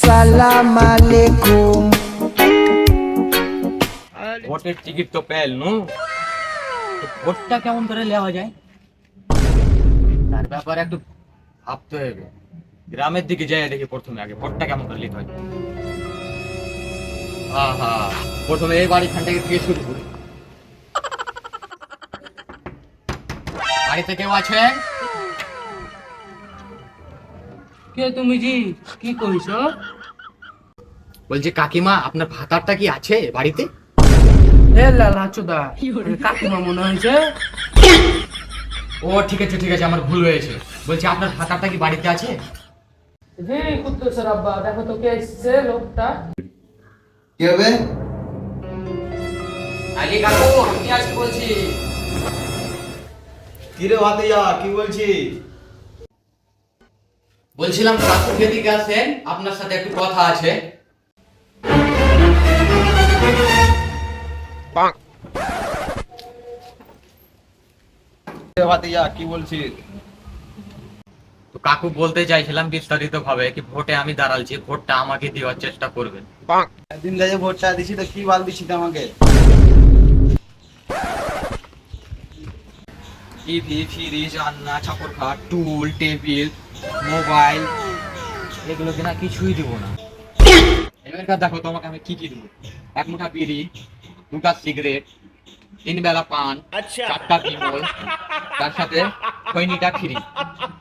সালাম আলাইকুম। ভোটের টিকিট তো পেল নু, তো ভোটটা কেমন করে নেওয়া যায় তার ব্যাপারে একটু ভাবতে হবে। গ্রামের দিকে যাই দেখি প্রথমে, আগে ভোটটা কেমন করে নিতে হয়। আহা, প্রথমে এই বাড়িখান থেকে শুরু করি। বাড়িতে কেউ আছেন? কে তুমি জি? কি কইছো? বলছি কাকিমা, আপনার ভাতারটা কি আছে বাড়িতে? এ লাচুদা, কাকিমা মনে হয়েছে। ও ঠিক আছে ঠিক আছে, আমার ভুল হয়েছে। বলছি আপনার ভাতারটা কি বাড়িতে আছে? জি কুদ্দুসের আব্বা, দেখো তো কে এসেছে লোকটা। কি হবে? আলী কাকু, আমি আছি বলছি। কিরে ভাতিজা, কি বলছি? বলছিলাম কাকু এদিকে আসেন, আপনার সাথে একটু কথা আছে। কিরে ভাতিজা, কি বলছিস? তো কাকু বলতে চাইছিলাম বিস্তারিত ভাবে কি ভোটে আমি দাঁড়ালছি, ভোটটা আমাকে দেওয়ার চেষ্টা করবেন। একদিন যাই ভোট চা দিছি তো কি বাল দিছিস আমাকে? টিভি, ফ্রিজ, রান্না, চাকর খাট, টুল, টেবিল, মোবাইল, এগুলো কিনা কিছুই দিব না। এবার দেখো তোমাকে আমি কি কি দেবো। এক মুঠা বিড়ি, দুটা সিগারেট, 3 বেলা পান, 4টা বিমল, তার সাথে খৈনিটা ফ্রি।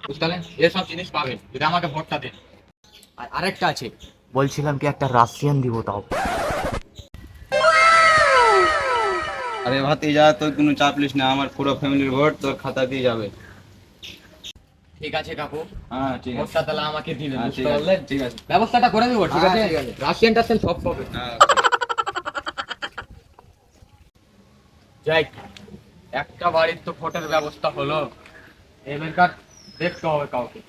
বুঝতে পারলেন? এসব জিনিস পাবেন যদি আমাকে ভোটটা দেন। আর আরেকটা আছে, বলছিলাম কি একটা রাশিয়ান দিব তাও। আরে ভাতিজা, তুই কোনো চাপ লিস না, আমার পুরো ফ্যামিলির ভোট তোর খাতা দিয়ে যাবে। ঠিক আছে কাকু, হ্যাঁ ঠিক আছে। ভোটটা তাহলে আমাকে দিবেন। হ্যাঁ, বুঝতে ঠিক আছে, পারলেন? ঠিক আছে। ব্যবস্থাটা করে দেবো, ঠিক হ্যাঁ, আছে? ঠিক আছে। রাশিয়ান টাশিয়ান সব পাবে। হ্যাঁ। যাই, একটা বাড়ির তো ভোটের ব্যবস্থা হলো, এবারকার দেখতে হবে কাউকে।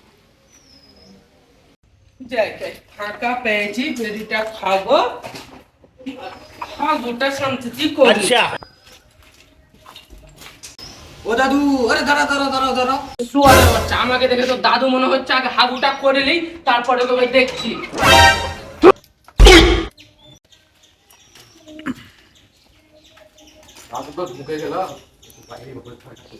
ফাঁকা পেয়েছি, বেরিটা খাবো, হাগুটা শান্তি করি। ও দাদু, আরে দাঁড়া দাঁড়া দাঁড়া দাঁড়া। শুয়ারের বাচ্চা, আমাকে দেখে তো দাদু মনে হচ্ছে, আগে হাগুটা করে নিই তারপরে তোকে দেখছি। দাদু তো ঢুকে গেল বাইরে, উপরে থাকছে।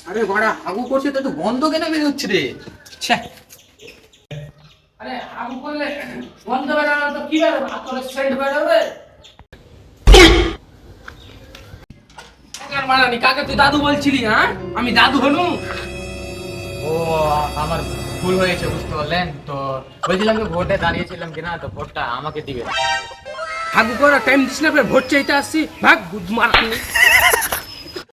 আরে বড়া হাগু করছে তো, একটু গন্ধ কেন বেরোচ্ছে রে? ছ্যা। আরে হাগু করলে গন্ধ বেরোনো তো কি বেরোবে? হাতরে সেন্ট বেরোবে। কাকার বানানি, কাকে তুই দাদু বলছিলি? হ্যাঁ, আমি দাদু হনু? ও, আমার ভুল হয়েছে, বুঝতে পারলেন তো। বলছিলাম যে ভোটে দাঁড়িয়েছিলাম কিনা, তো ভোটটা আমাকে দিবেন। হাগু করার টাইম দিস না, ভোট চাইতে আসছি, ভাগ গুদ মারানি।